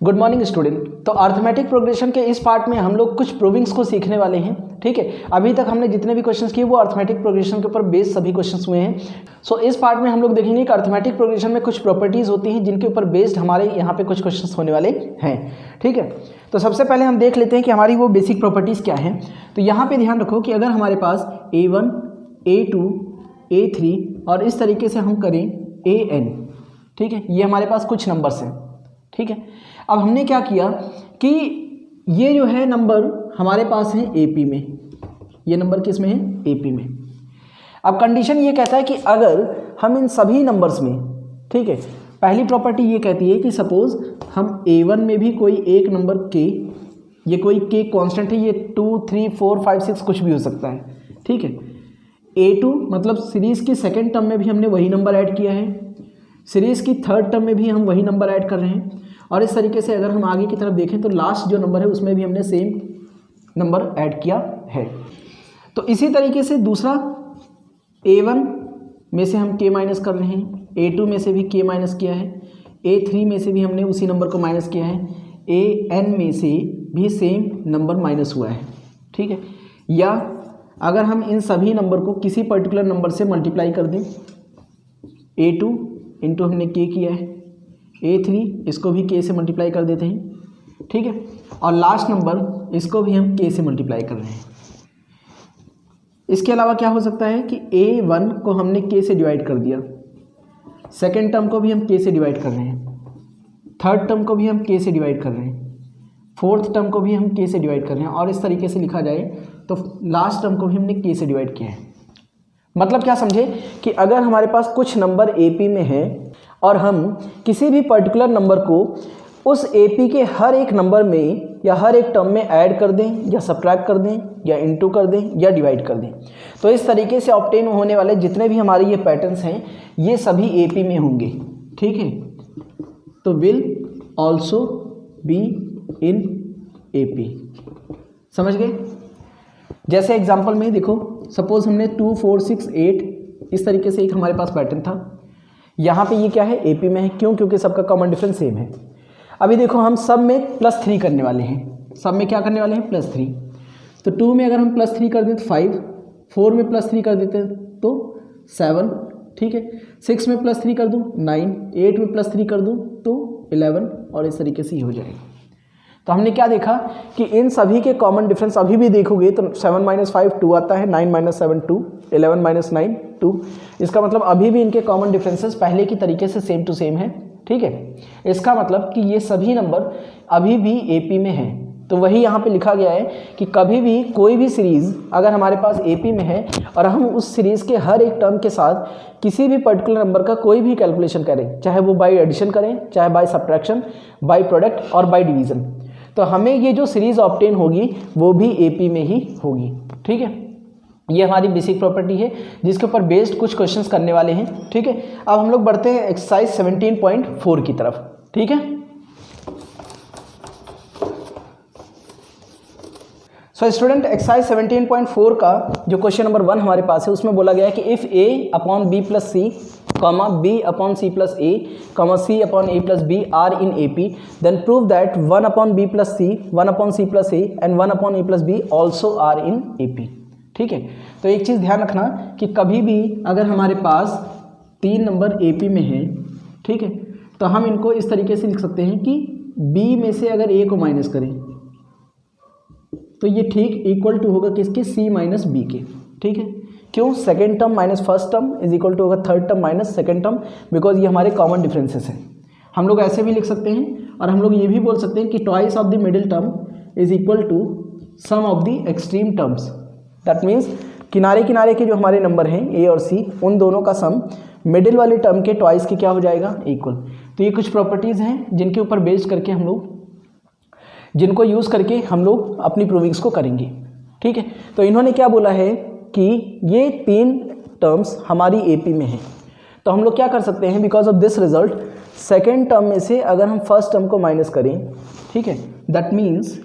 Good morning student. तो arithmetic progression के इस पार्ट में हम लोग कुछ प्रूविंग्स को सीखने वाले हैं। ठीक है, अभी तक हमने जितने भी क्वेश्चंस किए वो अर्थमेटिक प्रोग्रेशन के ऊपर बेस्ड सभी क्वेश्चंस हुए हैं। सो इस पार्ट में हम लोग देखेंगे कि अर्थमेटिक प्रोग्रेशन में कुछ प्रॉपर्टीज होती हैं जिनके ऊपर बेस्ड हमारे यहाँ पे कुछ क्वेश्चंस होने वाले हैं। ठीक है, तो सबसे पहले हम देख लेते हैं कि हमारी वो बेसिक प्रॉपर्टीज़ क्या हैं। तो यहाँ पर ध्यान रखो कि अगर हमारे पास A1, A2, A3 और इस तरीके से हम करें AN, ठीक है, ये हमारे पास कुछ नंबर्स हैं। ठीक है, अब हमने क्या किया कि ये जो है नंबर हमारे पास है AP में, ये नंबर किस में है? AP में। अब कंडीशन ये कहता है कि अगर हम इन सभी नंबर्स में, ठीक है, पहली प्रॉपर्टी ये कहती है कि सपोज हम A1 में भी कोई एक नंबर K, ये कोई K कांस्टेंट है, ये 2, 3, 4, 5, 6 कुछ भी हो सकता है। ठीक है, A2 मतलब सीरीज़ की सेकेंड टर्म में भी हमने वही नंबर ऐड किया है, सीरीज़ की थर्ड टर्म में भी हम वही नंबर ऐड कर रहे हैं, और इस तरीके से अगर हम आगे की तरफ देखें तो लास्ट जो नंबर है उसमें भी हमने सेम नंबर ऐड किया है। तो इसी तरीके से दूसरा A1 में से हम K माइनस कर रहे हैं, A2 में से भी K माइनस किया है, A3 में से भी हमने उसी नंबर को माइनस किया है, AN में से भी सेम नंबर माइनस हुआ है। ठीक है, या अगर हम इन सभी नंबर को किसी पर्टिकुलर नंबर से मल्टीप्लाई कर दें, A2 इंटू हमने K किया है, A3 इसको भी K से मल्टीप्लाई कर देते हैं। ठीक है, और लास्ट नंबर इसको भी हम K से मल्टीप्लाई कर रहे हैं। इसके अलावा क्या हो सकता है कि A1 को हमने K से डिवाइड कर दिया, सेकेंड टर्म को भी हम K से डिवाइड कर रहे हैं, थर्ड टर्म को भी हम K से डिवाइड कर रहे हैं, फोर्थ टर्म को भी हम K से डिवाइड कर रहे हैं, और इस तरीके से लिखा जाए तो लास्ट टर्म को भी हमने K से डिवाइड किया है। मतलब क्या समझे कि अगर हमारे पास कुछ नंबर AP में है और हम किसी भी पर्टिकुलर नंबर को उस AP के हर एक नंबर में या हर एक टर्म में ऐड कर दें या सब्ट्रैक्ट कर दें या इनटू कर दें या डिवाइड कर दें, तो इस तरीके से ऑब्टेन होने वाले जितने भी हमारे ये पैटर्न्स हैं ये सभी AP में होंगे। ठीक है, तो will also be in AP। समझ गए? जैसे एग्जाम्पल में देखो, सपोज हमने 2, 4, 6, 8 इस तरीके से एक हमारे पास पैटर्न था। यहाँ पे ये क्या है? AP में है। क्यों? क्योंकि सबका कॉमन डिफरेंस सेम है। अभी देखो हम सब में +3 करने वाले हैं। सब में क्या करने वाले हैं? +3। तो 2 में अगर हम +3 कर दें तो 5, 4 में +3 कर देते हैं तो 7, ठीक है, 6 में +3 कर दूँ 9, 8 में +3 कर दूँ तो 11, और इस तरीके से ये हो जाएगा। तो हमने क्या देखा कि इन सभी के कॉमन डिफरेंस अभी भी देखोगे तो 7 - 5 2 आता है, 9 - 7 2, 11 - 9 2। इसका मतलब अभी भी इनके कॉमन डिफरेंसेस पहले की तरीके से सेम टू सेम है। ठीक है, इसका मतलब कि ये सभी नंबर अभी भी AP में हैं। तो वही यहाँ पे लिखा गया है कि कभी भी कोई भी सीरीज़ अगर हमारे पास AP में है और हम उस सीरीज़ के हर एक टर्म के साथ किसी भी पर्टिकुलर नंबर का कोई भी कैलकुलेशन करें, चाहे वो बाई एडिशन करें, चाहे बाई सब्ट्रैक्शन, बाई प्रोडक्ट और बाई डिवीज़न, तो हमें ये जो सीरीज़ ऑब्टेन होगी वो भी AP में ही होगी। ठीक है, ये हमारी बेसिक प्रॉपर्टी है जिसके ऊपर बेस्ड कुछ क्वेश्चंस करने वाले हैं। ठीक है, अब हम लोग बढ़ते हैं एक्सरसाइज 17.4 की तरफ। ठीक है, सो स्टूडेंट एक्सरसाइज 17.4 का जो क्वेश्चन नंबर 1 हमारे पास है उसमें बोला गया है कि if A/B+C, B/C+A, C/A+B are in AP, then prove that 1/B+C, 1/C+A and 1/A+B also are in AP। ठीक है, तो एक चीज़ ध्यान रखना कि कभी भी अगर हमारे पास 3 नंबर AP में है, ठीक है, तो हम इनको इस तरीके से लिख सकते हैं कि B में से अगर A को माइनस करें तो ये ठीक इक्वल टू होगा किसके? C माइनस B के। ठीक है, क्यों? Second term minus first term is equal to होगा third term minus second term, because ये हमारे कॉमन डिफरेंसेस हैं। हम लोग ऐसे भी लिख सकते हैं और हम लोग ये भी बोल सकते हैं कि twice of the middle term is equal to sum of the extreme terms. That means किनारे किनारे के जो हमारे नंबर हैं A और C, उन दोनों का सम मिडिल वाले टर्म के ट्वाइस के क्या हो जाएगा? इक्वल। तो ये कुछ प्रॉपर्टीज़ हैं जिनके ऊपर बेस्ड करके हम लोग, जिनको यूज़ करके हम लोग अपनी प्रूविंग्स को करेंगे। ठीक है, तो इन्होंने क्या बोला है कि ये 3 टर्म्स हमारी AP में हैं, तो हम लोग क्या कर सकते हैं? Because of this result second term में से अगर हम फर्स्ट टर्म को माइनस करें, ठीक है, that means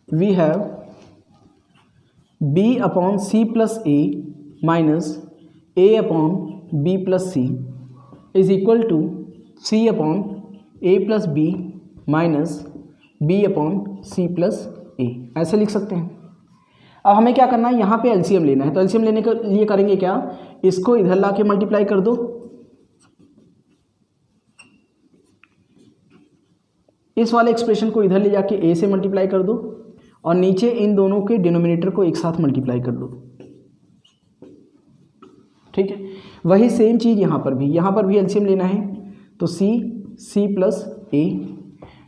we have B/C+A - A/B+C is equal to C upon A plus B minus B upon C plus A, ऐसे लिख सकते हैं। अब हमें क्या करना है, यहाँ पे एलसीएम लेना है। तो एलसीएम लेने के लिए करेंगे क्या, इसको इधर ला के मल्टीप्लाई कर दो, इस वाले एक्सप्रेशन को इधर ले जाके ए से मल्टीप्लाई कर दो, और नीचे इन दोनों के डिनोमिनेटर को एक साथ मल्टीप्लाई कर दो। ठीक है, वही सेम चीज़ यहाँ पर भी एलसीएम लेना है। तो सी प्लस ए,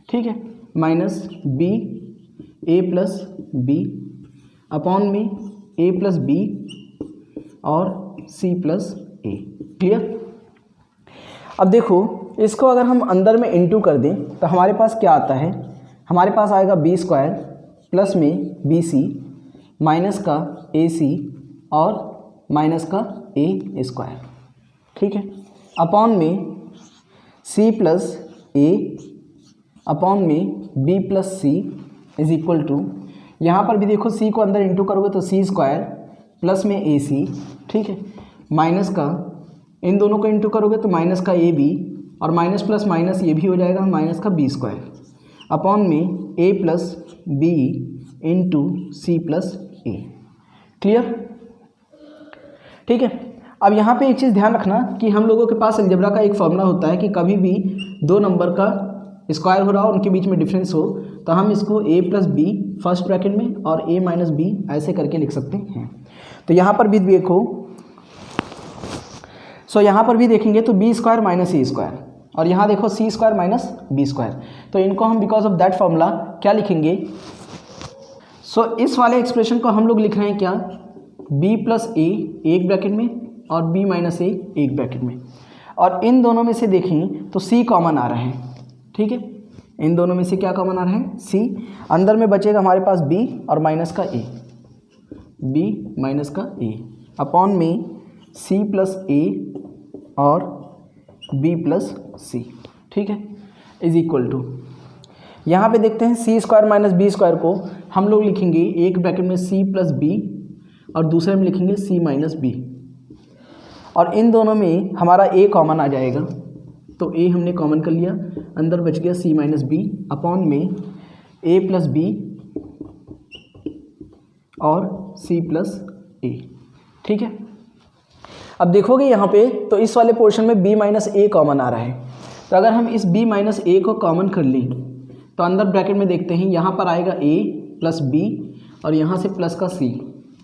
ठीक है, minus B A plus B upon में ए प्लस बी और सी प्लस ए। क्लियर। अब देखो, इसको अगर हम अंदर में इनटू कर दें तो हमारे पास क्या आता है, हमारे पास आएगा बी स्क्वायर प्लस में बी सी माइनस का ए सी और माइनस का ए स्क्वायर। ठीक है, अपॉन में सी प्लस ए अपॉन में b plus c is equal to, यहाँ पर भी देखो सी को अंदर इंटू करोगे तो सी स्क्वायर प्लस में ए सी, ठीक है, माइनस का इन दोनों को इंटू करोगे तो माइनस का ए बी और माइनस प्लस माइनस ये भी हो जाएगा माइनस का बी स्क्वायर अपॉन में A plus B into C plus A. Clear. ठीक है, अब यहाँ पे एक चीज़ ध्यान रखना कि हम लोगों के पास अलजेब्रा का एक फॉर्मूला होता है कि कभी भी दो नंबर का स्क्वायर हो रहा हो, उनके बीच में डिफरेंस हो, तो हम इसको a plus b first bracket में और a माइनस बी ऐसे करके लिख सकते हैं। तो यहाँ पर भी देखो, यहाँ पर भी देखेंगे तो B square minus A square, और यहाँ देखो सी स्क्वायर माइनस बी स्क्वायर, तो इनको हम बिकॉज ऑफ दैट फॉर्मूला क्या लिखेंगे। इस वाले एक्सप्रेशन को हम लोग लिख रहे हैं क्या, b प्लस ए एक ब्रैकेट में और b माइनस ए एक ब्रैकेट में, और इन दोनों में से देखें तो c कॉमन आ रहा है। ठीक है, इन दोनों में से क्या कॉमन आ रहा है, c, अंदर में बचेगा हमारे पास b और माइनस का a, b माइनस का a अपॉन में c प्लस a और b प्लस c। ठीक है, इज इक्वल टू, यहाँ पे देखते हैं सी स्क्वायर माइनस बी स्क्वायर को हम लोग लिखेंगे एक ब्रैकेट में c प्लस बी और दूसरे में लिखेंगे c माइनस बी, और इन दोनों में हमारा a कॉमन आ जाएगा, तो a हमने कॉमन कर लिया, अंदर बच गया c माइनस बी अपॉन में a प्लस बी और c प्लस ए। ठीक है, अब देखोगे यहाँ पे तो इस वाले पोर्शन में b माइनस ए कॉमन आ रहा है, तो अगर हम इस b माइनस ए को कॉमन कर लें तो अंदर ब्रैकेट में देखते हैं यहाँ पर आएगा a प्लस b और यहाँ से प्लस का c।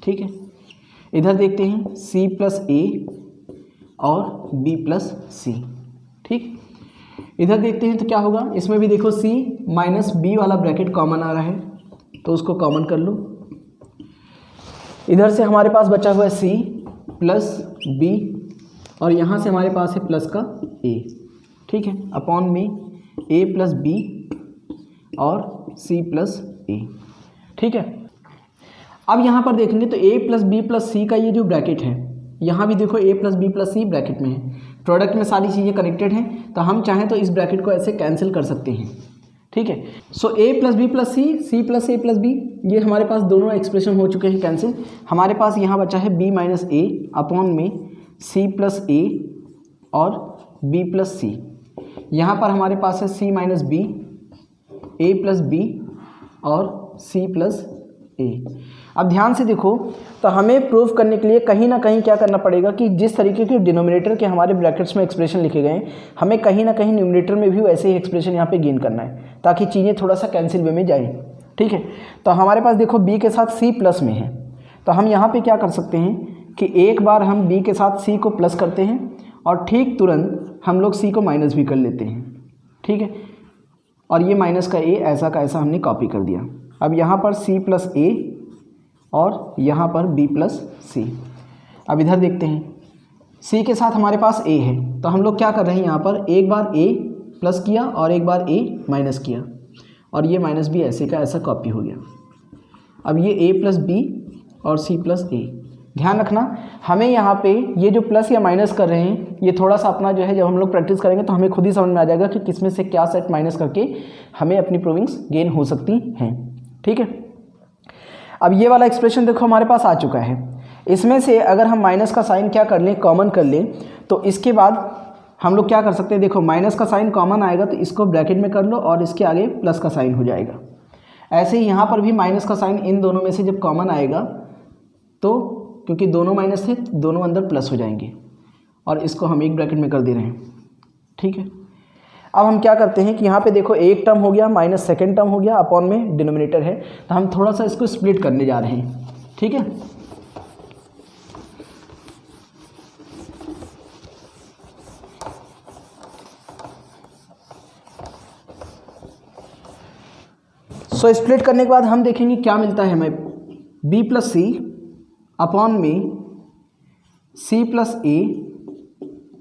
ठीक है, इधर देखते हैं c प्लस a और b प्लस c। ठीक, इधर देखते हैं तो क्या होगा, इसमें भी देखो c माइनस b वाला ब्रैकेट कॉमन आ रहा है, तो उसको कॉमन कर लो। इधर से हमारे पास बचा हुआ है c प्लस b और यहाँ से हमारे पास है प्लस का a। ठीक है, अपॉन में a प्लस b और c प्लस a। ठीक है, अब यहाँ पर देखेंगे तो a plus b plus c का ये जो ब्रैकेट है, यहाँ भी देखो a plus b plus c bracket में है, प्रोडक्ट में सारी चीज़ें कनेक्टेड हैं, तो हम चाहें तो इस ब्रैकेट को ऐसे कैंसिल कर सकते हैं। ठीक है, a plus b plus c, c plus A plus b, ये हमारे पास दोनों एक्सप्रेशन हो चुके हैं कैंसिल। हमारे पास यहाँ बचा है b माइनस ए अपॉन में c प्लस ए और b प्लस सी, यहाँ पर हमारे पास है c minus b, a plus b और c प्लस ए। अब ध्यान से देखो, तो हमें प्रूव करने के लिए कहीं ना कहीं क्या करना पड़ेगा कि जिस तरीके के डिनोमिनेटर के हमारे ब्रैकेट्स में एक्सप्रेशन लिखे गए हैं, हमें कहीं ना कहीं न्यूमरेटर में भी वैसे ही एक्सप्रेशन यहाँ पे गेन करना है ताकि चीज़ें थोड़ा सा कैंसिल वे में जाए। ठीक है, तो हमारे पास देखो b के साथ c प्लस में है, तो हम यहाँ पर क्या कर सकते हैं कि एक बार हम b के साथ c को प्लस करते हैं और ठीक तुरंत हम लोग c को माइनस भी कर लेते हैं। ठीक है, और ये माइनस का a ऐसा का ऐसा हमने कॉपी कर दिया। अब यहाँ पर c प्लस a और यहाँ पर b प्लस सी। अब इधर देखते हैं c के साथ हमारे पास a है, तो हम लोग क्या कर रहे हैं, यहाँ पर एक बार a प्लस किया और एक बार a माइनस किया, और ये माइनस भी ऐसे का ऐसा कॉपी हो गया। अब ये a प्लस बी और c प्लस ए। ध्यान रखना, हमें यहाँ पे ये जो प्लस या माइनस कर रहे हैं, ये थोड़ा सा अपना जो है जब हम लोग प्रैक्टिस करेंगे तो हमें खुद ही समझ में आ जाएगा कि किसमें से क्या सेट माइनस करके हमें अपनी प्रूविंग्स गेन हो सकती हैं। ठीक है, अब ये वाला एक्सप्रेशन देखो हमारे पास आ चुका है। इसमें से अगर हम माइनस का साइन क्या कर लें, कॉमन कर लें, तो इसके बाद हम लोग क्या कर सकते हैं, देखो माइनस का साइन कॉमन आएगा तो इसको ब्रैकेट में कर लो और इसके आगे प्लस का साइन हो जाएगा। ऐसे ही यहाँ पर भी माइनस का साइन इन दोनों में से जब कॉमन आएगा तो क्योंकि दोनों माइनस थे दोनों अंदर प्लस हो जाएंगे और इसको हम एक ब्रैकेट में कर दे रहे हैं। ठीक है, अब हम क्या करते हैं कि यहाँ पे देखो एक टर्म हो गया माइनस सेकेंड टर्म हो गया, अपॉन में डिनोमिनेटर है तो हम थोड़ा सा इसको स्प्लिट करने जा रहे हैं। ठीक है, सो स्प्लिट करने के बाद हम देखेंगे क्या मिलता है हमें, b प्लस सी अपॉन में c प्लस ए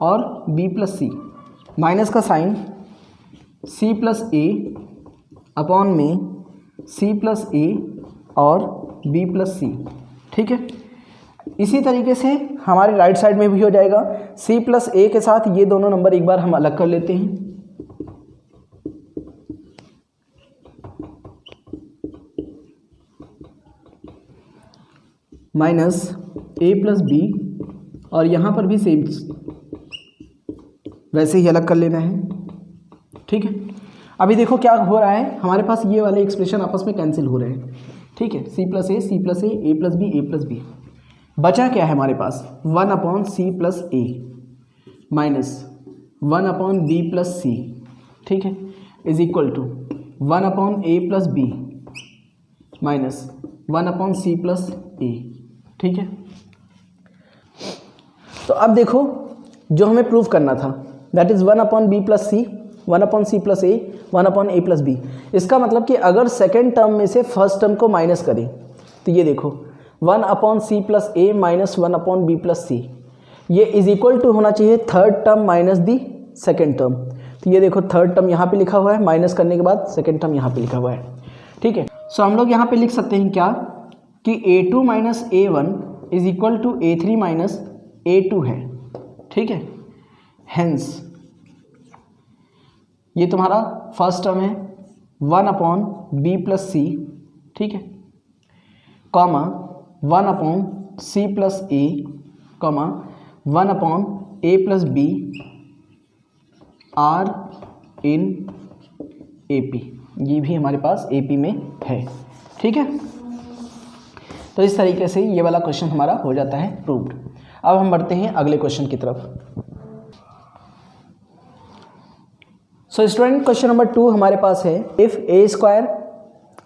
और b प्लस सी, माइनस का sign c plus a upon में c प्लस ए और b प्लस सी। ठीक है, इसी तरीके से हमारे राइट साइड में भी हो जाएगा। c प्लस ए के साथ ये दोनों नंबर एक बार हम अलग कर लेते हैं, माइनस a प्लस बी, और यहाँ पर भी सेम वैसे ही अलग कर लेना है। ठीक है, अभी देखो क्या हो रहा है, हमारे पास ये वाले एक्सप्रेशन आपस में कैंसिल हो रहे हैं। ठीक है, c plus A, C plus A plus B, A plus B, बचा क्या है हमारे पास 1 upon C plus A minus 1 upon B plus सी। ठीक है, is equal to 1 upon A plus B minus 1 upon C plus A. ठीक है, तो अब देखो जो हमें प्रूव करना था that is 1 upon B plus c, 1 upon C plus a, 1 upon A plus b. इसका मतलब कि अगर सेकेंड टर्म में से फर्स्ट टर्म को माइनस करें तो ये देखो 1 upon C plus A minus 1 upon B plus सी, ये इज इक्वल टू होना चाहिए third term minus the second term. तो ये देखो थर्ड टर्म यहाँ पे लिखा हुआ है, माइनस करने के बाद सेकेंड टर्म यहाँ पे लिखा हुआ है। ठीक है, सो हम लोग यहाँ पे लिख सकते हैं क्या कि a2 minus a1 is equal to a3 minus a2 है। ठीक है, हेंस ये तुम्हारा फर्स्ट टर्म है 1 अपॉन बी प्लस सी। ठीक है, comma 1 upon C plus a, comma 1 upon A plus b are in A P, ये भी हमारे पास ए पी में है। ठीक है, तो इस तरीके से ये वाला क्वेश्चन हमारा हो जाता है प्रूव्ड। अब हम बढ़ते हैं अगले क्वेश्चन की तरफ। सो स्टूडेंट क्वेश्चन नंबर 2 हमारे पास है if a square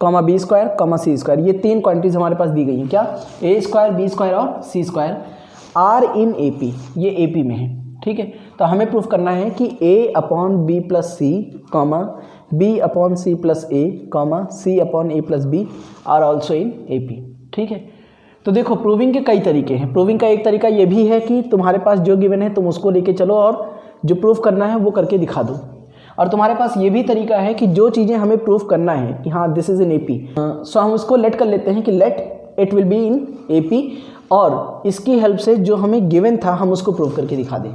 comma B square comma c square, ये तीन क्वांटिटीज हमारे पास दी गई हैं क्या, ए स्क्वायर बी स्क्वायर और C square are in A P, ये ए पी में है। ठीक है, तो हमें प्रूफ करना है कि a upon B plus c comma b upon C plus a comma c upon A plus b are also in A P. ठीक है, तो देखो प्रूविंग के कई तरीके हैं। प्रूविंग का एक तरीका ये भी है कि तुम्हारे पास जो गिवन है तुम उसको लेके चलो और जो प्रूफ करना है वो करके दिखा दो। और तुम्हारे पास ये भी तरीका है कि जो चीज़ें हमें प्रूफ करना है कि हाँ this is in A P, so हम उसको लेट कर लेते हैं कि let it will be in A P, और इसकी हेल्प से जो हमें गिवन था हम उसको प्रूव करके दिखा दें।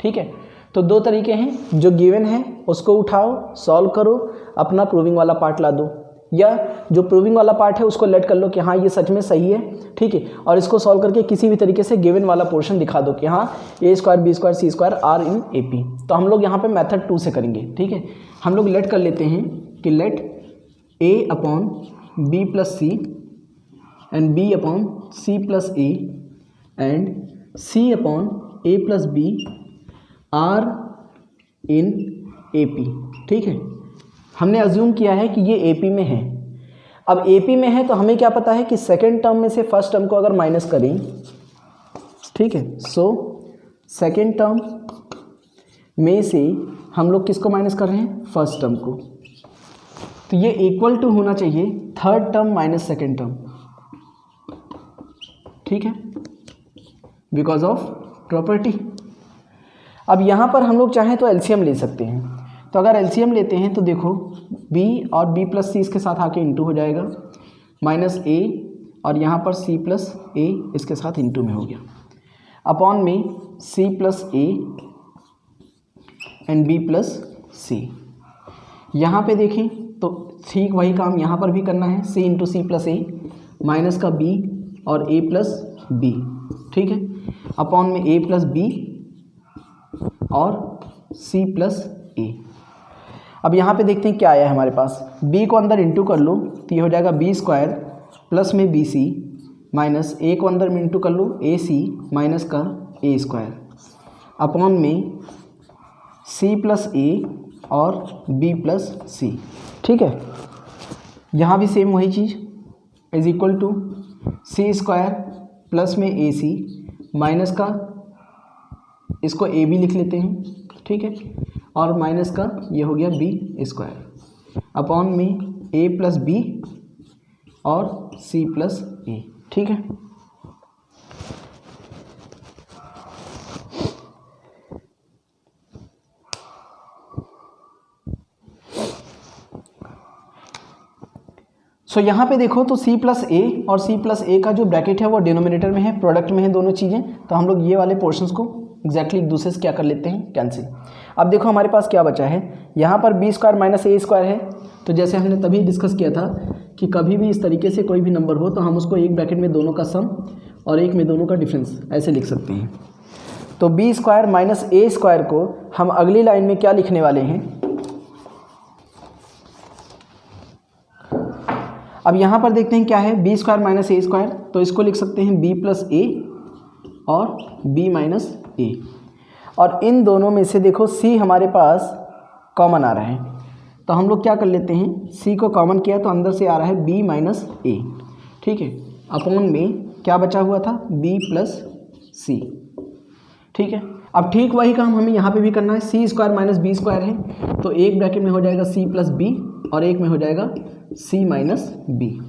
ठीक है, तो दो तरीके हैं, जो गिवन है उसको उठाओ सॉल्व करो, अपना प्रूविंग वाला पार्ट ला दो, या जो प्रूविंग वाला पार्ट है उसको लेट कर लो कि हाँ ये सच में सही है। ठीक है, और इसको सॉल्व करके किसी भी तरीके से गिवन वाला पोर्शन दिखा दो कि हाँ A square B square C square are in A P. तो हम लोग यहाँ पे मेथड 2 से करेंगे। ठीक है, हम लोग लेट कर लेते हैं कि let a upon B plus c and b upon C plus A and c upon A plus b are in A P. ठीक है, हमने अज्यूम किया है कि ये ए पी में है। अब ए पी में है तो हमें क्या पता है कि सेकेंड टर्म में से फर्स्ट टर्म को अगर माइनस करें, ठीक है, सो सेकेंड टर्म में से हम लोग किसको माइनस कर रहे हैं, फर्स्ट टर्म को, तो ये इक्वल टू होना चाहिए third term minus second term. ठीक है, बिकॉज ऑफ प्रॉपर्टी। अब यहाँ पर हम लोग चाहें तो एलसीएम ले सकते हैं, तो अगर एलसीएम लेते हैं तो देखो b और b प्लस सी इसके साथ आके इंटू हो जाएगा, माइनस a और यहाँ पर c प्लस ए इसके साथ इंटू में हो गया, अपॉन में c plus A and b plus C. यहाँ पे देखें तो ठीक वही काम यहाँ पर भी करना है, c into C plus A minus का b और a प्लस बी। ठीक है, अपॉन में a प्लस बी और सी प्लस ए। अब यहाँ पे देखते हैं क्या आया है हमारे पास। b को अंदर इंटू कर लो तो ये हो जाएगा बी स्क्वायर प्लस में बी सी माइनस ए को अंदर में इंटू कर लो ए सी माइनस का ए स्क्वायर अपॉन में सी प्लस ए और बी प्लस सी। ठीक है, यहाँ भी सेम वही चीज़ is equal to C square plus में ए सी माइनस का, इसको ए बी लिख लेते हैं, ठीक है, और माइनस का ये हो गया बी स्क्वायर अपॉन में ए प्लस बी और सी प्लस ए। ठीक है, सो यहाँ पे देखो तो c प्लस ए और c प्लस ए का जो ब्रैकेट है वो डिनोमिनेटर में है, प्रोडक्ट में है दोनों चीज़ें, तो हम लोग ये वाले पोर्शंस को एग्जैक्टली एक दूसरे से क्या कर लेते हैं, कैंसिल। अब देखो हमारे पास क्या बचा है, यहाँ पर B square minus A square है, तो जैसे हमने तभी डिस्कस किया था कि कभी भी इस तरीके से कोई भी नंबर हो तो हम उसको एक ब्रैकेट में दोनों का सम और एक में दोनों का डिफरेंस ऐसे लिख सकते हैं। तो B square minus A square को हम अगली लाइन में क्या लिखने वाले हैं, अब यहाँ पर देखते हैं क्या है, B square minus A square, तो इसको लिख सकते हैं बी प्लस ए और बी माइनस ए, और इन दोनों में से देखो सी हमारे पास कॉमन आ रहा है, तो हम लोग क्या कर लेते हैं, सी को कॉमन किया तो अंदर से आ रहा है बी माइनस ए। ठीक है, अपॉन में क्या बचा हुआ था, बी प्लस सी। ठीक है, अब ठीक वही काम हमें यहाँ पे भी करना है, सी स्क्वायर माइनस बी स्क्वायर है, तो एक ब्रैकेट में हो जाएगा सी प्लस बी और एक में हो जाएगा सी माइनस बी,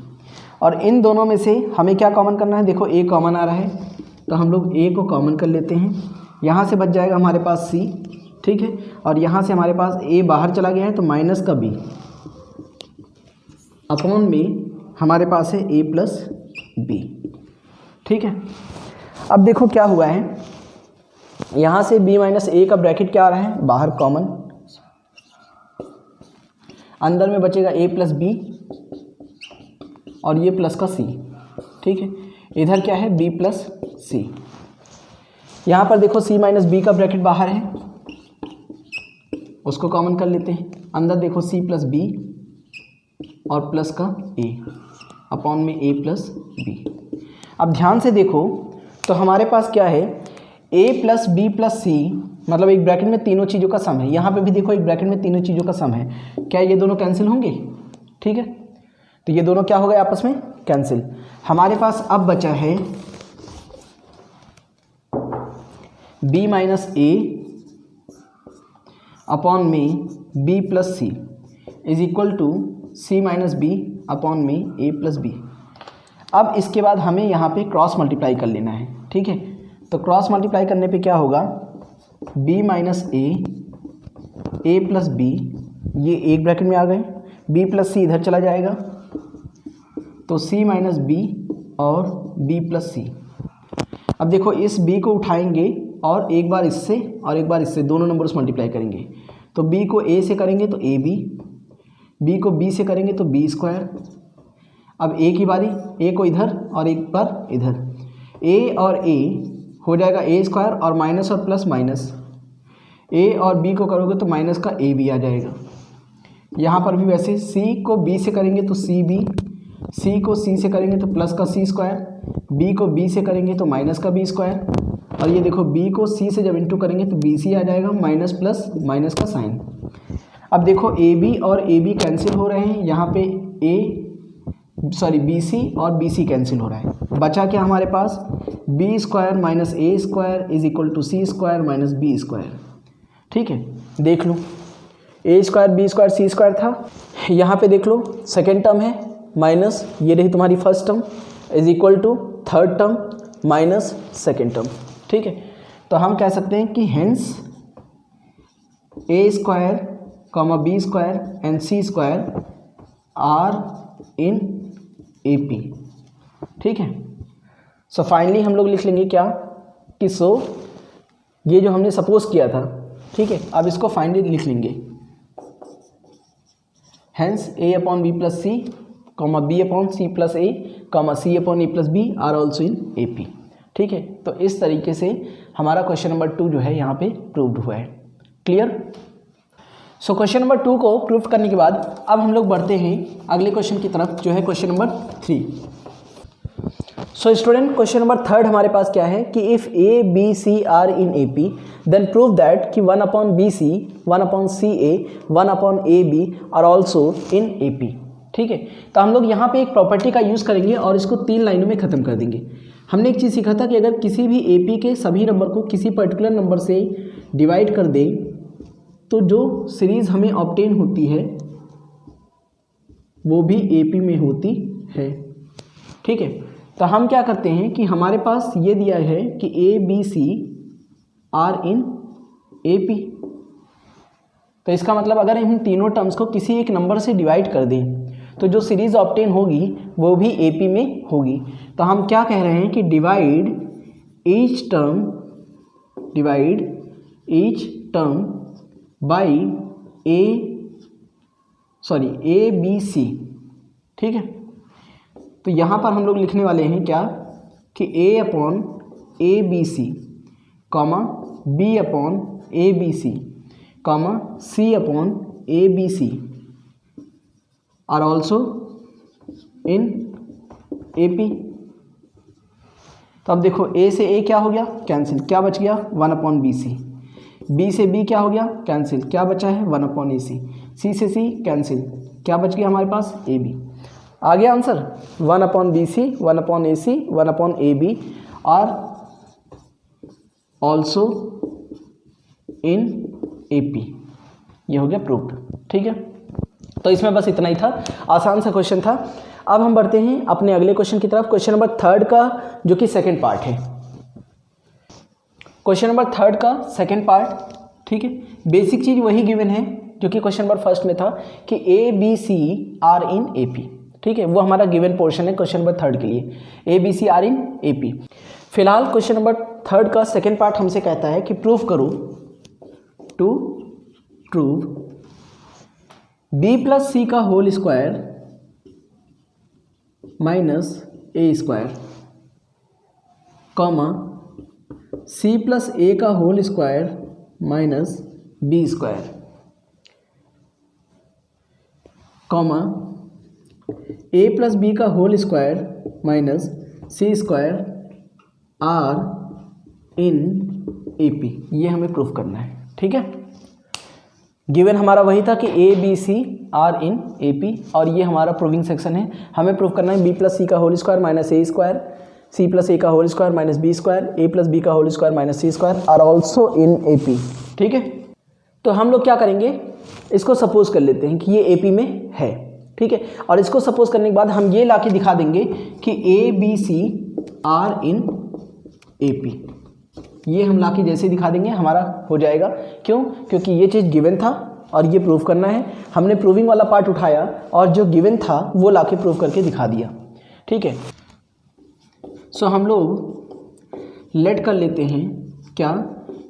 और इन दोनों में से हमें क्या कॉमन करना है, देखो ए कॉमन आ रहा है तो हम लोग ए को कॉमन कर लेते हैं, यहाँ से बच जाएगा हमारे पास सी। ठीक है, और यहाँ से हमारे पास ए बाहर चला गया है तो माइनस का बी अपॉन में हमारे पास है ए प्लस बी। ठीक है, अब देखो क्या हुआ है, यहाँ से b माइनस ए का ब्रैकेट क्या आ रहा है, बाहर कॉमन, अंदर में बचेगा a प्लस बी और ये प्लस का c। ठीक है, इधर क्या है b प्लस सी, यहाँ पर देखो c माइनस बी का ब्रैकेट बाहर है, उसको कॉमन कर लेते हैं, अंदर देखो c प्लस बी और प्लस का a अपॉन में a प्लस बी। अब ध्यान से देखो तो हमारे पास क्या है, a प्लस बी प्लस सी, मतलब एक ब्रैकेट में तीनों चीज़ों का सम है, यहाँ पे भी देखो एक ब्रैकेट में तीनों चीज़ों का सम है, क्या ये दोनों कैंसिल होंगे। ठीक है, तो ये दोनों क्या हो गए आपस में कैंसिल। हमारे पास अब बचा है b माइनस ए अपॉन में b plus c is equal to c minus B upon में a प्लस बी। अब इसके बाद हमें यहाँ पे क्रॉस मल्टीप्लाई कर लेना है। ठीक है, तो क्रॉस मल्टीप्लाई करने पे क्या होगा, b माइनस ए प्लस बी, ये एक ब्रैकेट में आ गए, b प्लस सी इधर चला जाएगा तो c माइनस बी और b प्लस सी। अब देखो इस b को उठाएंगे और एक बार इससे और एक बार इससे, दोनों नंबर्स मल्टीप्लाई करेंगे, तो b को a से करेंगे तो ab, b को b से करेंगे तो b स्क्वायर। अब a की बारी, a को इधर और एक बार इधर, a और a हो जाएगा a स्क्वायर और माइनस और प्लस माइनस, a और b को करोगे तो माइनस का a भी आ जाएगा। यहाँ पर भी वैसे c को b से करेंगे तो सी बी, c को c से करेंगे तो प्लस का c स्क्वायर, b को b से करेंगे तो माइनस का b स्क्वायर, और ये देखो b को c से जब इंटू करेंगे तो बी सी आ जाएगा, माइनस प्लस माइनस का साइन। अब देखो ए बी और ए बी कैंसिल हो रहे हैं, यहाँ पे बी सी और बी सी कैंसिल हो रहा है, बचा क्या हमारे पास, B square minus A square is equal to C square minus B square. ठीक है, देख लो A square B square C square था, यहाँ पे देख लो सेकेंड टर्म है माइनस ये रही तुम्हारी first term is equal to third term minus second term. ठीक है, तो हम कह सकते हैं कि hence A square comma B square and C square are in A P. ठीक है, सो फाइनली हम लोग लिख लेंगे क्या कि सो ये जो हमने सपोज किया था, ठीक है, अब इसको फाइनली लिख लेंगे, hence a upon B plus c comma b upon C plus a comma c upon A plus b are also in A P. ठीक है, तो इस तरीके से हमारा क्वेश्चन नंबर 2 जो है यहाँ पे प्रूव्ड हुआ है। क्लियर। सो क्वेश्चन नंबर 2 को प्रूफ करने के बाद अब हम लोग बढ़ते हैं अगले क्वेश्चन की तरफ, जो है question number 3। So student, question number 3 हमारे पास क्या है कि if A B C are in A P then prove that कि 1/BC 1/CA 1/AB are also in A P. ठीक है, तो हम लोग यहाँ पे एक प्रॉपर्टी का यूज़ करेंगे और इसको 3 लाइनों में ख़त्म कर देंगे। हमने एक चीज़ सीखा था कि अगर किसी भी ए पी के सभी नंबर को किसी पर्टिकुलर नंबर से डिवाइड कर दें तो जो सीरीज़ हमें ऑब्टेन होती है वो भी ए पी में होती है। ठीक है, तो हम क्या करते हैं कि हमारे पास ये दिया है कि A B C are in A P, तो इसका मतलब अगर हम तीनों टर्म्स को किसी एक नंबर से डिवाइड कर दें तो जो सीरीज़ ऑब्टेन होगी वो भी ए पी में होगी। तो हम क्या कह रहे हैं कि divide each term by A B C. ठीक है, तो यहाँ पर हम लोग लिखने वाले हैं क्या कि A/ABC, B/ABC, C/ABC are also in A P. तो अब देखो A से A क्या हो गया, कैंसिल, क्या बच गया 1/BC। B से B क्या हो गया, कैंसिल, क्या बचा है 1/AC। C से C कैंसिल, क्या बच गया हमारे पास AB। आ गया answer 1/BC 1/AC 1/AB are also in AP। ये हो गया प्रूव्ड। ठीक है, तो इसमें बस इतना ही था, आसान सा क्वेश्चन था। अब हम बढ़ते हैं अपने अगले क्वेश्चन की तरफ, क्वेश्चन नंबर 3 का जो कि सेकंड पार्ट है। क्वेश्चन नंबर 3 का सेकंड पार्ट। ठीक है, बेसिक चीज़ वही गिवन है जो कि क्वेश्चन नंबर 1 में था कि ABC आर इन AP। ठीक है, वो हमारा गिवन पोर्शन है क्वेश्चन नंबर 3 के लिए, ABC आर इन AP। फिलहाल क्वेश्चन नंबर 3 का सेकंड पार्ट हमसे कहता है कि प्रूव करो, टू प्रूव B+C का whole square minus A², comma C+A का whole square minus B², comma A+B का whole square minus C² are in AP। ये हमें प्रूफ करना है। ठीक है, गिवन हमारा वही था कि ABC आर इन AP और ये हमारा प्रूविंग सेक्शन है। हमें प्रूफ करना है B+C का whole square minus A², C+A का whole square minus B², A+B का whole square minus C² are also in AP। ठीक है, तो हम लोग क्या करेंगे, इसको सपोज कर लेते हैं कि ये AP में है। ठीक है, और इसको सपोज करने के बाद हम ये ला के दिखा देंगे कि ABC आर इन AP। ये हम लाके जैसे दिखा देंगे हमारा हो जाएगा। क्यों? क्योंकि ये चीज़ गिवन था और ये प्रूव करना है। हमने प्रूविंग वाला पार्ट उठाया और जो गिवन था वो लाके प्रूव करके दिखा दिया। ठीक है, सो हम लोग लेट कर लेते हैं क्या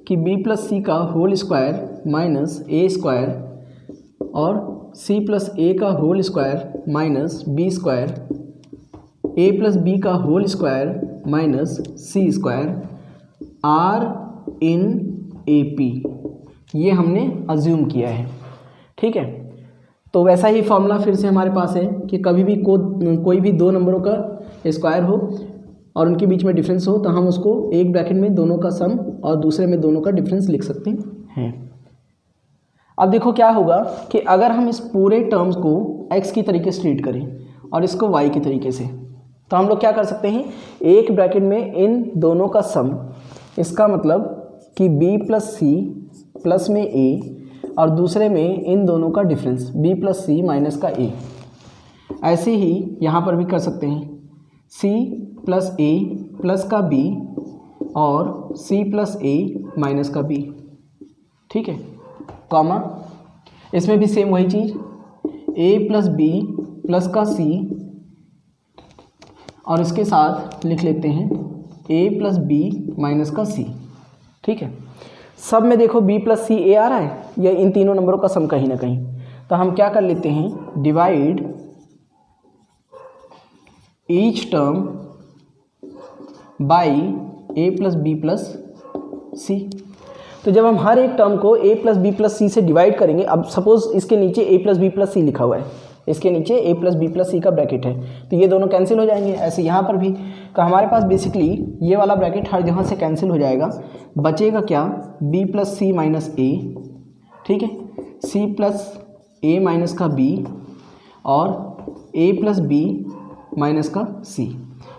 कि B+C का होल स्क्वायर माइनस A² और C+A का whole square minus B², A+B का whole square minus C² are in AP। ये हमने अज्यूम किया है। ठीक है, तो वैसा ही फॉर्मूला फिर से हमारे पास है कि कभी भी कोई भी दो नंबरों का स्क्वायर हो और उनके बीच में डिफरेंस हो तो हम उसको एक ब्रैकेट में दोनों का सम और दूसरे में दोनों का डिफरेंस लिख सकते हैं। अब देखो क्या होगा कि अगर हम इस पूरे टर्म्स को x की तरीके से ट्रीट करें और इसको y की तरीके से, तो हम लोग क्या कर सकते हैं, एक ब्रैकेट में इन दोनों का सम, इसका मतलब कि B+C प्लस में A और दूसरे में इन दोनों का डिफरेंस B+C माइनस का A। ऐसे ही यहाँ पर भी कर सकते हैं C+A प्लस का B और C+A माइनस का B। ठीक है, कॉमा इसमें भी सेम वही चीज़ A+B प्लस का C और इसके साथ लिख लेते हैं A+B माइनस का C। ठीक है, सब में देखो B+C A आ रहा है, या इन तीनों नंबरों का सम कहीं ना कहीं। तो हम क्या कर लेते हैं, divide each term by A+B+C। तो जब हम हर एक टर्म को a प्लस बी प्लस सी से डिवाइड करेंगे, अब सपोज इसके नीचे a प्लस बी प्लस सी लिखा हुआ है, इसके नीचे a plus b plus c का ब्रैकेट है, तो ये दोनों कैंसिल हो जाएंगे। ऐसे यहाँ पर भी, तो हमारे पास बेसिकली ये वाला ब्रैकेट हर जगह से कैंसिल हो जाएगा, बचेगा क्या, b प्लस सी माइनस ए, ठीक है, c प्लस ए माइनस का b और a प्लस बी माइनस का c,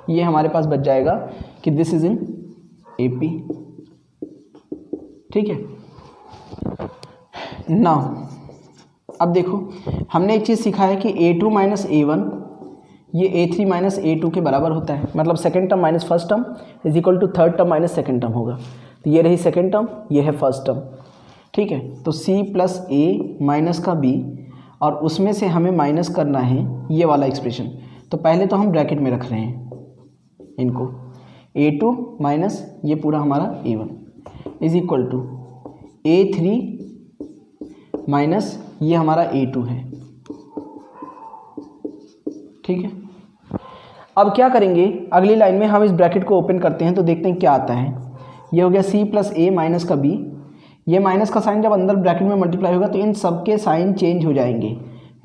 ये हमारे पास बच जाएगा कि दिस इज इन AP, ठीक है। नाउ अब देखो, हमने एक चीज़ सीखा है कि A2 माइनस A1 ये A3 माइनस A2 के बराबर होता है, मतलब second term minus first term is equal to third term minus second term होगा। तो ये रही सेकेंड टर्म, ये है फर्स्ट टर्म, ठीक है। तो C प्लस A माइनस का B और उसमें से हमें माइनस करना है ये वाला एक्सप्रेशन, तो पहले तो हम ब्रैकेट में रख रहे हैं इनको, A2 माइनस ये पूरा हमारा A1 is equal to A3 minus ये हमारा A2 है, ठीक है। अब क्या करेंगे, अगली लाइन में हम इस ब्रैकेट को ओपन करते हैं तो देखते हैं क्या आता है। ये हो गया C प्लस A माइनस का B, ये माइनस का साइन जब अंदर ब्रैकेट में मल्टीप्लाई होगा तो इन सब के साइन चेंज हो जाएंगे।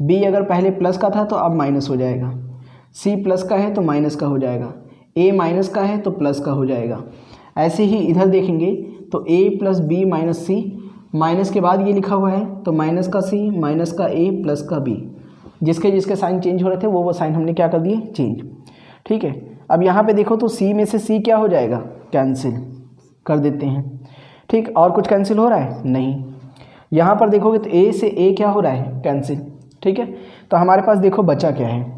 B अगर पहले प्लस का था तो अब माइनस हो जाएगा, C प्लस का है तो माइनस का हो जाएगा, A माइनस का है तो प्लस का हो जाएगा। ऐसे ही इधर देखेंगे तो A plus B minus C, minus के बाद ये लिखा हुआ है तो माइनस का C माइनस का A प्लस का B, जिसके जिसके साइन चेंज हो रहे थे वो साइन हमने क्या कर दिए, चेंज, ठीक है। अब यहाँ पे देखो तो C में से C क्या हो जाएगा, कैंसिल कर देते हैं, ठीक। और कुछ कैंसिल हो रहा है, नहीं। यहाँ पर देखोगे तो A से A क्या हो रहा है, कैंसिल, ठीक है। तो हमारे पास देखो बचा क्या है,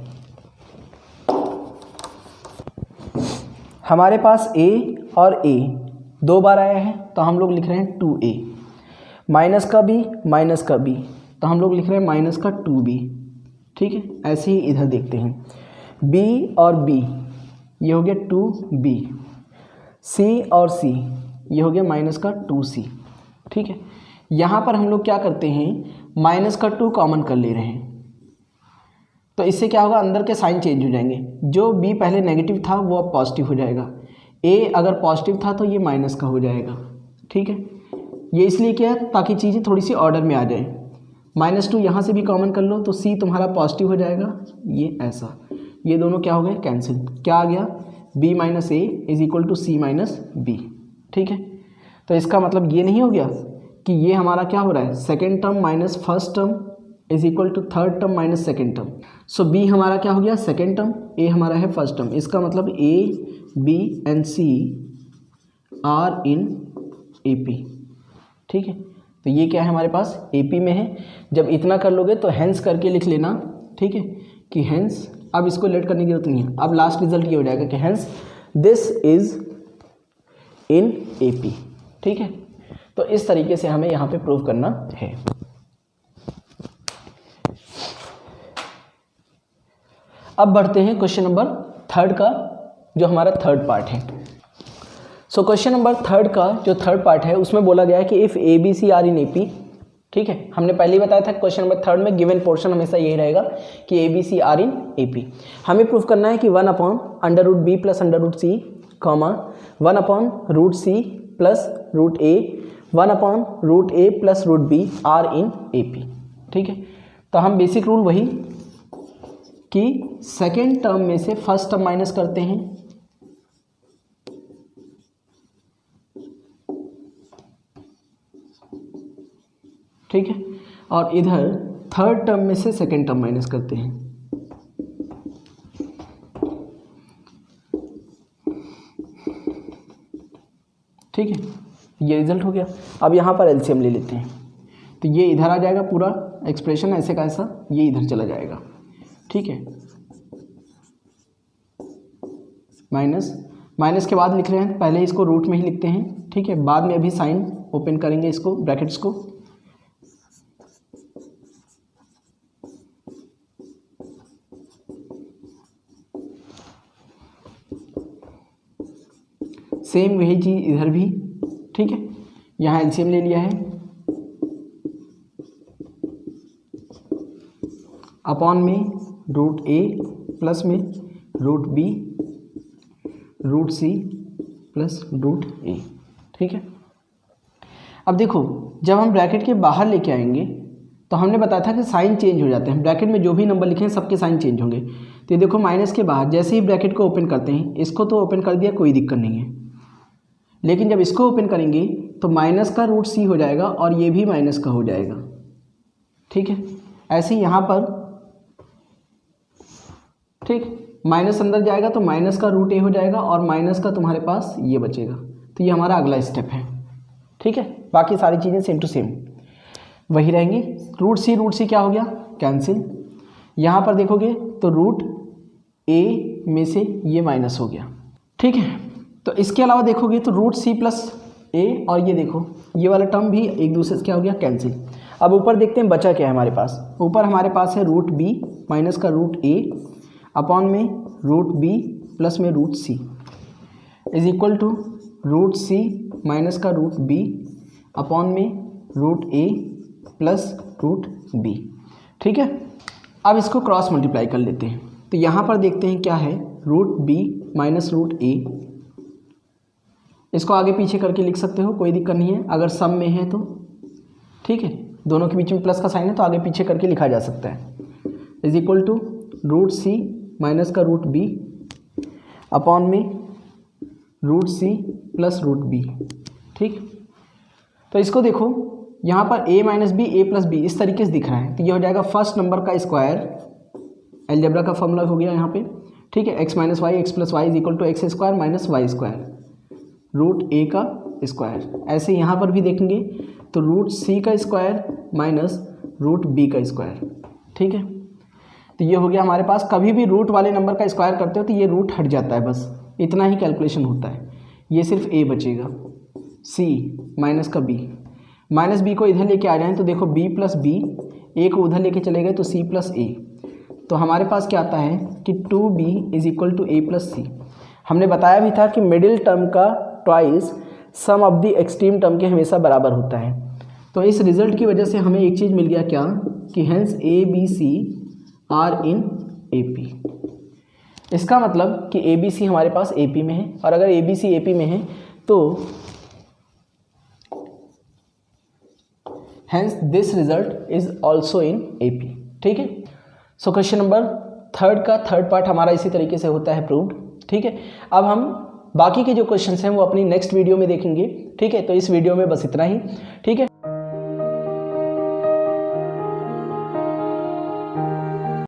हमारे पास A और A दो बार आया है तो हम लोग लिख रहे हैं 2A, माइनस का B माइनस का B तो हम लोग लिख रहे हैं माइनस का 2B, ठीक है। ऐसे ही इधर देखते हैं, B और B ये हो गया 2B, C और C ये हो गया माइनस का 2C, ठीक है। यहाँ पर हम लोग क्या करते हैं, माइनस का 2 कॉमन कर ले रहे हैं, तो इससे क्या होगा, अंदर के साइन चेंज हो जाएंगे। जो B पहले नेगेटिव था वो अब पॉजिटिव हो जाएगा, A अगर पॉजिटिव था तो ये माइनस का हो जाएगा, ठीक है। ये इसलिए क्या है, ताकि चीज़ें थोड़ी सी ऑर्डर में आ जाए। -2 यहाँ से भी कॉमन कर लो तो C तुम्हारा पॉजिटिव हो जाएगा, ये ऐसा, ये दोनों क्या हो गए, कैंसिल। क्या आ गया, B minus A is equal to C minus B, ठीक है। तो इसका मतलब ये नहीं हो गया कि ये हमारा क्या हो रहा है, second term minus first term is equal to third term minus second term. So B हमारा क्या हो गया, सेकेंड टर्म, A हमारा है फर्स्ट टर्म। इसका मतलब A, B and C are in AP, ठीक है। तो ये क्या है, हमारे पास AP में है। जब इतना कर लोगे तो हैंस करके लिख लेना, ठीक है, कि हैंस, अब इसको लेट करने की जरूरत नहीं है। अब लास्ट रिजल्ट ये हो जाएगा कि hence this is in AP, ठीक है। तो इस तरीके से हमें यहाँ पे प्रूव करना है। अब बढ़ते हैं क्वेश्चन नंबर 3 का, जो हमारा थर्ड पार्ट है। सो क्वेश्चन नंबर 3 का जो थर्ड पार्ट है उसमें बोला गया है कि if ABC are in AP, ठीक है। हमने पहले ही बताया था क्वेश्चन नंबर 3 में गिवन पोर्शन हमेशा यही रहेगा कि ABC आर इन AP। हमें प्रूफ करना है कि 1/√B plus √C, 1/√C plus √A, 1/√A plus √B are in AP, ठीक है। तो हम बेसिक रूल वही कि सेकेंड टर्म में से फर्स्ट टर्म माइनस करते हैं, ठीक है, और इधर थर्ड टर्म में से सेकेंड टर्म माइनस करते हैं, ठीक है। ये रिजल्ट हो गया। अब यहाँ पर एलसीएम ले लेते हैं, तो ये इधर आ जाएगा, पूरा एक्सप्रेशन ऐसे का ऐसा ये इधर चला जाएगा, ठीक है। माइनस के बाद लिख रहे हैं, पहले इसको रूट में ही लिखते हैं, ठीक है। बाद में अभी साइन ओपन करेंगे इसको, ब्रैकेट्स को। सेम वही चीज़ इधर भी, ठीक है। यहाँ एलसीएम ले लिया है, अपॉन में √A प्लस में √B √C प्लस √A, ठीक है। अब देखो जब हम ब्रैकेट के बाहर लेके आएंगे तो हमने बताया था कि साइन चेंज हो जाते हैं, ब्रैकेट में जो भी नंबर लिखे हैं सबके साइन चेंज होंगे। तो ये देखो माइनस के बाहर जैसे ही ब्रैकेट को ओपन करते हैं, इसको तो ओपन कर दिया कोई दिक्कत नहीं है, लेकिन जब इसको ओपन करेंगे तो माइनस का रूट सी हो जाएगा और ये भी माइनस का हो जाएगा, ठीक है। ऐसे ही यहाँ पर ठीक माइनस अंदर जाएगा तो माइनस का रूट ए हो जाएगा और माइनस का तुम्हारे पास ये बचेगा। तो ये हमारा अगला स्टेप है, ठीक है। बाकी सारी चीज़ें सेम टू सेम वही रहेंगी। रूट सी क्या हो गया, कैंसिल। यहाँ पर देखोगे तो रूट ए में से ये माइनस हो गया, ठीक है। तो इसके अलावा देखोगे तो रूट सी प्लस ए और ये देखो ये वाला टर्म भी एक दूसरे से क्या हो गया, कैंसिल। अब ऊपर देखते हैं बचा क्या है हमारे पास। ऊपर हमारे पास है रूट बी माइनस का रूट ए अपॉन में रूट बी प्लस में root C is equal to root C minus का रूट बी अपॉन में root A plus root B, ठीक है। अब इसको क्रॉस मल्टीप्लाई कर लेते हैं। तो यहाँ पर देखते हैं क्या है, रूट बी माइनस रूट ए, इसको आगे पीछे करके लिख सकते हो, कोई दिक्कत नहीं है अगर सम में है तो, ठीक है। दोनों के बीच में प्लस का साइन है तो आगे पीछे करके लिखा जा सकता है। Is equal to root C minus का रूट बी अपॉन में root C plus root B, ठीक। तो इसको देखो यहाँ पर a minus B A plus B इस तरीके से दिख रहा है, तो ये हो जाएगा फर्स्ट नंबर का स्क्वायर, अलजेब्रा का फॉर्मूला हो गया यहाँ पे, ठीक है। X minus Y X plus Y is equal to X square minus Y square root A का स्क्वायर। ऐसे यहाँ पर भी देखेंगे तो रूट सी का स्क्वायर माइनस रूट बी का स्क्वायर, ठीक है। तो ये हो गया हमारे पास। कभी भी रूट वाले नंबर का स्क्वायर करते हो तो ये रूट हट जाता है, बस इतना ही कैलकुलेशन होता है। ये सिर्फ ए बचेगा, सी माइनस का बी, माइनस बी को इधर लेके आ जाएं तो देखो बी प्लस बी, ए को उधर लेके चले गए तो सी प्लस ए। तो हमारे पास क्या आता है कि 2b is equal to A plus C. हमने बताया भी था कि मिडिल टर्म का twice sum of the extreme term के हमेशा बराबर होता है। तो इस रिजल्ट की वजह से हमें एक चीज़ मिल गया क्या, कि hence A B C are in A P. इसका मतलब कि ए बी सी हमारे पास ए पी में है, और अगर ए बी सी ए पी में है तो hence this result is also in AP, ठीक है। सो क्वेश्चन नंबर थर्ड का थर्ड पार्ट हमारा इसी तरीके से होता है प्रूव्ड, ठीक है। अब हम बाकी के जो क्वेश्चंस हैं वो अपनी नेक्स्ट वीडियो में देखेंगे, ठीक है। तो इस वीडियो में बस इतना ही, ठीक है।